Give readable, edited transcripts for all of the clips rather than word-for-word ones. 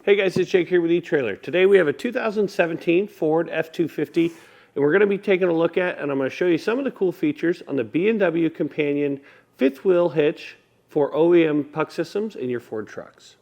Hey guys, it's Jake here with eTrailer. Today we have a 2017 Ford F-250 and we're going to be taking a look at and I'm going to show you some of the cool features on the B&W Companion fifth wheel hitch for OEM puck systems in your Ford trucks.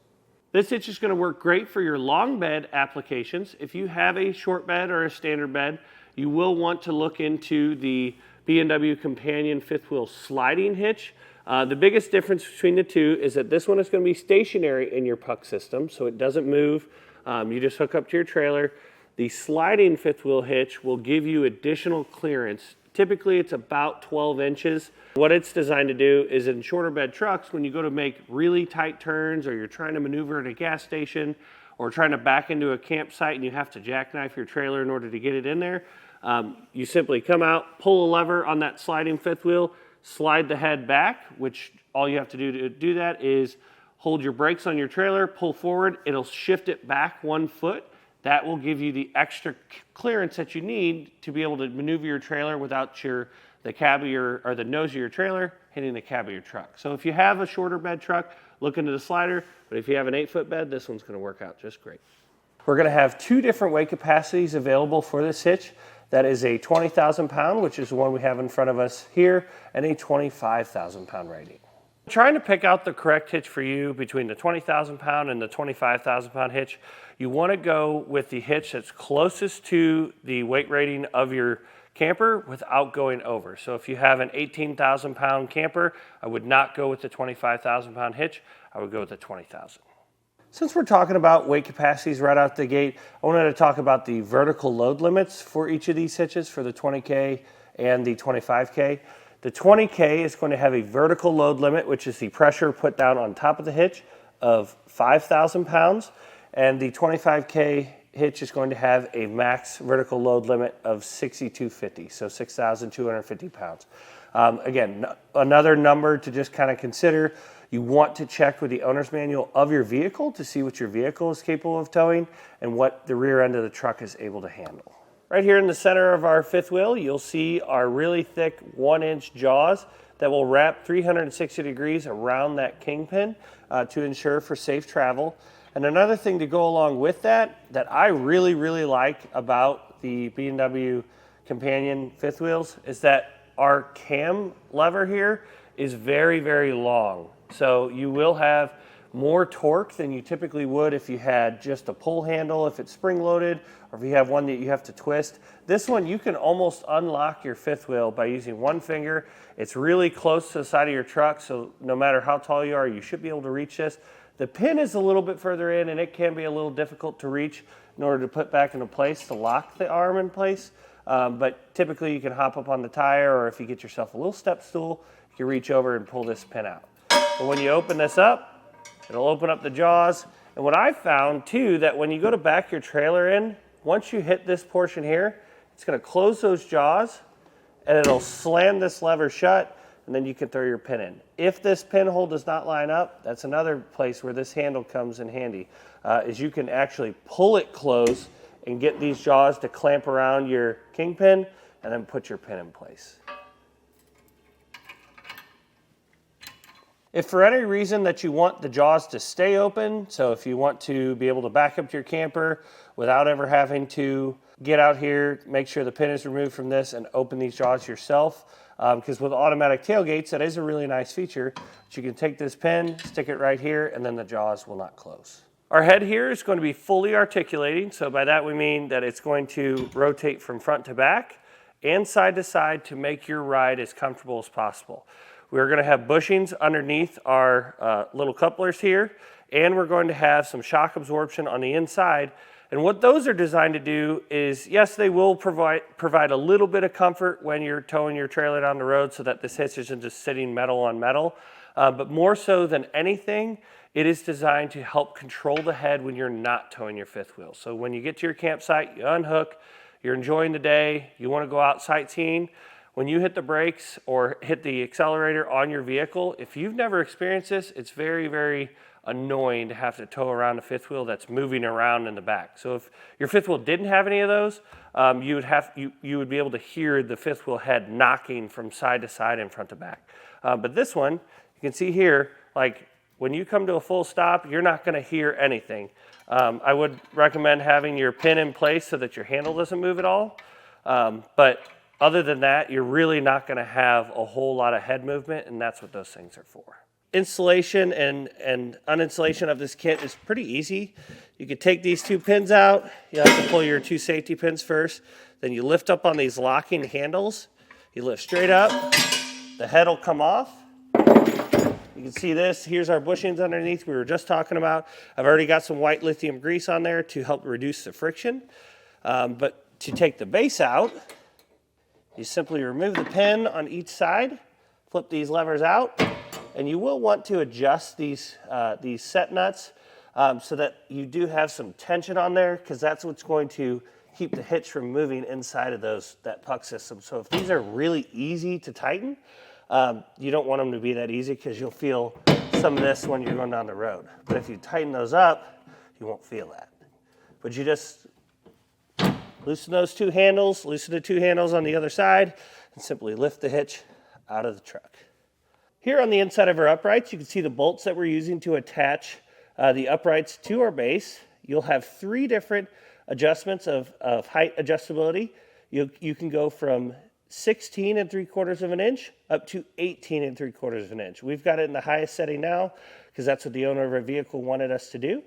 This hitch is going to work great for your long bed applications. If you have a short bed or a standard bed, you will want to look into the B&W Companion fifth wheel sliding hitch. The biggest difference between the two is that this one is going to be stationary in your puck system, so it doesn't move. You just hook up to your trailer. The sliding fifth wheel hitch will give you additional clearance. Typically, it's about 12 inches. What it's designed to do is in shorter bed trucks, when you go to make really tight turns or you're trying to maneuver at a gas station or trying to back into a campsite and you have to jackknife your trailer in order to get it in there, you simply come out, pull a lever on that sliding fifth wheel, slide the head back, which all you have to do to do that is hold your brakes on your trailer, pull forward, it'll shift it back 1 foot. That will give you the extra clearance that you need to be able to maneuver your trailer without the cab of or the nose of your trailer hitting the cab of your truck. So if you have a shorter bed truck, look into the slider, but if you have an 8-foot bed, this one's going to work out just great. We're going to have 2 different weight capacities available for this hitch. That is a 20,000 pound, which is the one we have in front of us here, and a 25,000 pound rating. Trying to pick out the correct hitch for you between the 20,000 pound and the 25,000 pound hitch, you want to go with the hitch that's closest to the weight rating of your camper without going over. So if you have an 18,000 pound camper, I would not go with the 25,000 pound hitch, I would go with the 20,000. Since we're talking about weight capacities right out the gate, I wanted to talk about the vertical load limits for each of these hitches for the 20K and the 25K. The 20K is going to have a vertical load limit, which is the pressure put down on top of the hitch, of 5,000 pounds. And the 25K hitch is going to have a max vertical load limit of 6,250, so 6,250 pounds. Again, another number to just kind of consider. You want to check with the owner's manual of your vehicle to see what your vehicle is capable of towing and what the rear end of the truck is able to handle. Right here in the center of our fifth wheel, you'll see our really thick 1-inch jaws that will wrap 360 degrees around that kingpin to ensure for safe travel. And another thing to go along with that I really, really like about the B&W Companion fifth wheels is that our cam lever here is very, very long. So you will have more torque than you typically would if you had just a pull handle, if it's spring loaded, or if you have one that you have to twist. This one, you can almost unlock your fifth wheel by using one finger. It's really close to the side of your truck, so no matter how tall you are, you should be able to reach this. The pin is a little bit further in, and it can be a little difficult to reach in order to put back into place to lock the arm in place. But typically you can hop up on the tire, or if you get yourself a little step stool, you can reach over and pull this pin out. But when you open this up, it'll open up the jaws. And what I've found too, that when you go to back your trailer in, once you hit this portion here, it's going to close those jaws and it'll slam this lever shut, and then you can throw your pin in. If this pinhole does not line up, that's another place where this handle comes in handy, is you can actually pull it close and get these jaws to clamp around your kingpin and then put your pin in place. If for any reason that you want the jaws to stay open, so if you want to be able to back up to your camper without ever having to get out here, make sure the pin is removed from this and open these jaws yourself, because with automatic tailgates, that is a really nice feature. But you can take this pin, stick it right here, and then the jaws will not close. Our head here is going to be fully articulating, so by that we mean that it's going to rotate from front to back and side to side to make your ride as comfortable as possible. We're going to have bushings underneath our little couplers here, and we're going to have some shock absorption on the inside. And what those are designed to do is, yes, they will provide a little bit of comfort when you're towing your trailer down the road so that this hitch isn't just sitting metal on metal. But more so than anything, it is designed to help control the head when you're not towing your fifth wheel. So when you get to your campsite, you unhook, you're enjoying the day, you want to go out sightseeing. When you hit the brakes or hit the accelerator on your vehicle, if you've never experienced this, it's very, very annoying to have to tow around a fifth wheel that's moving around in the back. So if your fifth wheel didn't have any of those, you would be able to hear the fifth wheel head knocking from side to side and front to back. But this one, you can see here, like when you come to a full stop, you're not going to hear anything. I would recommend having your pin in place so that your handle doesn't move at all. But other than that, you're really not going to have a whole lot of head movement, and that's what those things are for. Installation and uninstallation of this kit is pretty easy. You can take these two pins out. You have to pull your two safety pins first. Then you lift up on these locking handles. You lift straight up. The head will come off. You can see this. Here's our bushings underneath we were just talking about. I've already got some white lithium grease on there to help reduce the friction. But to take the base out, you simply remove the pin on each side, flip these levers out, and you will want to adjust these set nuts so that you do have some tension on there, because that's what's going to keep the hitch from moving inside of that puck system. So if these are really easy to tighten, you don't want them to be that easy, because you'll feel some of this when you're going down the road. But if you tighten those up, you won't feel that. But you just loosen those two handles, loosen the two handles on the other side, and simply lift the hitch out of the truck. Here on the inside of our uprights, you can see the bolts that we're using to attach the uprights to our base. You'll have three different adjustments of height adjustability. You can go from 16 3/4 of an inch up to 18 3/4 of an inch. We've got it in the highest setting now because that's what the owner of our vehicle wanted us to do.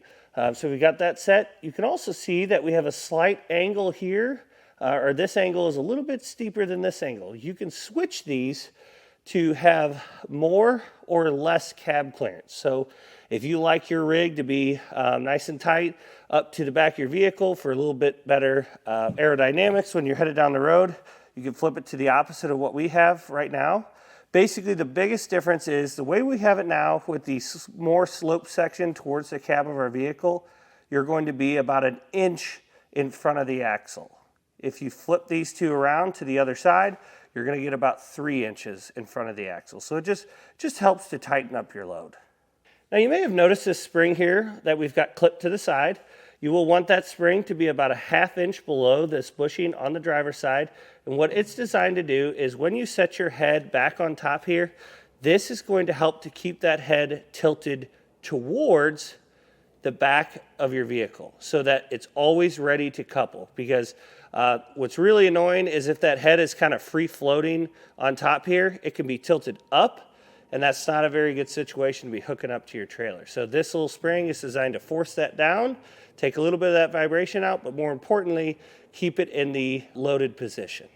So we got that set. You can also see that we have a slight angle here, or this angle is a little bit steeper than this angle. You can switch these to have more or less cab clearance. So if you like your rig to be nice and tight up to the back of your vehicle for a little bit better aerodynamics when you're headed down the road, you can flip it to the opposite of what we have right now. Basically, the biggest difference is the way we have it now with the more slope section towards the cab of our vehicle, you're going to be about 1 inch in front of the axle. If you flip these two around to the other side, you're going to get about 3 inches in front of the axle. So it just helps to tighten up your load. Now you may have noticed this spring here that we've got clipped to the side. You will want that spring to be about 1/2 inch below this bushing on the driver's side. And what it's designed to do is when you set your head back on top here, this is going to help to keep that head tilted towards the back of your vehicle so that it's always ready to couple. Because what's really annoying is if that head is kind of free floating on top here, it can be tilted up, and that's not a very good situation to be hooking up to your trailer. So this little spring is designed to force that down, take a little bit of that vibration out, but more importantly, keep it in the loaded position.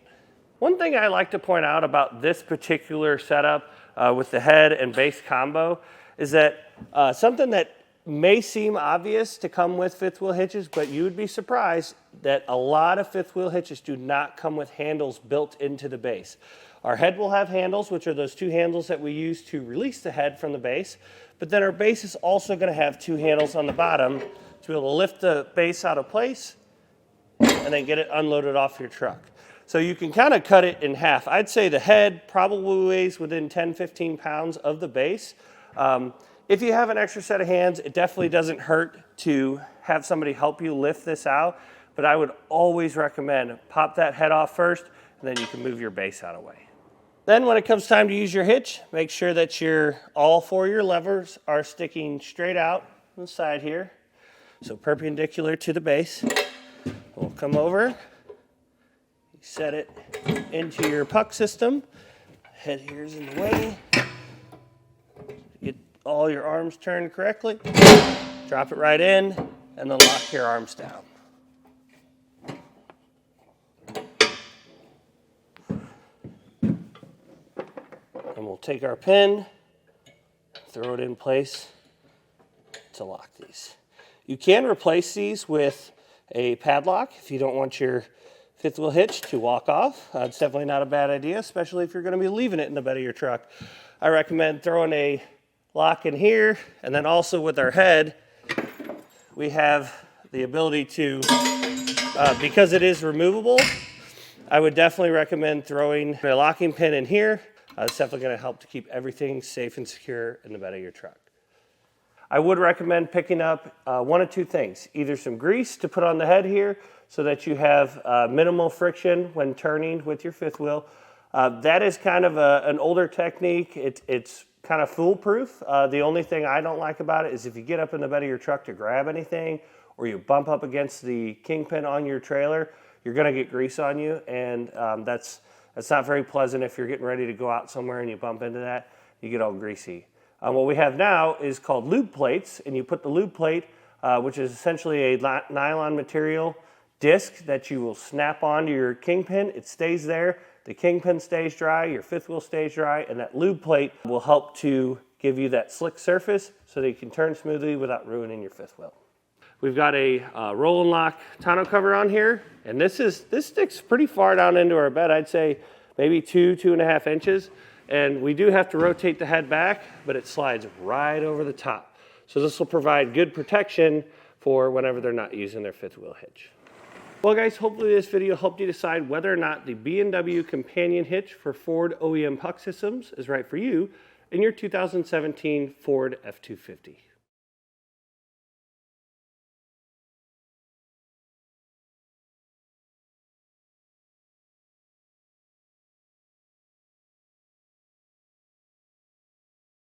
One thing I like to point out about this particular setup with the head and base combo is that something that may seem obvious to come with fifth wheel hitches, but you would be surprised that a lot of fifth wheel hitches do not come with handles built into the base. Our head will have handles, which are those two handles that we use to release the head from the base, but then our base is also going to have two handles on the bottom to be able to lift the base out of place and then get it unloaded off your truck. So you can kind of cut it in half. I'd say the head probably weighs within 10-15 pounds of the base. If you have an extra set of hands, it definitely doesn't hurt to have somebody help you lift this out, but I would always recommend pop that head off first, and then you can move your base out of the way. Then when it comes time to use your hitch, make sure that all 4 of your levers are sticking straight out on the side here, so perpendicular to the base. We'll come over, set it into your puck system. Head here's in the way. Get all your arms turned correctly. Drop it right in, and then lock your arms down. And we'll take our pin, throw it in place to lock these. You can replace these with a padlock if you don't want your fifth wheel hitch to walk off. It's definitely not a bad idea, especially if you're going to be leaving it in the bed of your truck. I recommend throwing a lock in here, and then also with our head, we have the ability to, because it is removable, I would definitely recommend throwing a locking pin in here. It's definitely going to help to keep everything safe and secure in the bed of your truck. I would recommend picking up one of two things, either some grease to put on the head here so that you have minimal friction when turning with your fifth wheel. That is kind of an older technique. It's kind of foolproof. The only thing I don't like about it is if you get up in the bed of your truck to grab anything, or you bump up against the kingpin on your trailer, you're going to get grease on you, and that's not very pleasant. If you're getting ready to go out somewhere and you bump into that, you get all greasy. What we have now is called lube plates, and you put the lube plate, which is essentially a nylon material disc that you will snap onto your kingpin. It stays there. The kingpin stays dry, your fifth wheel stays dry, and that lube plate will help to give you that slick surface so that you can turn smoothly without ruining your fifth wheel. We've got a roll and lock tonneau cover on here, and this sticks pretty far down into our bed. I'd say maybe 2.5 inches, and we do have to rotate the head back, but it slides right over the top. So this will provide good protection for whenever they're not using their fifth wheel hitch. Well guys, hopefully this video helped you decide whether or not the B&W Companion hitch for Ford OEM puck systems is right for you in your 2017 Ford F-250.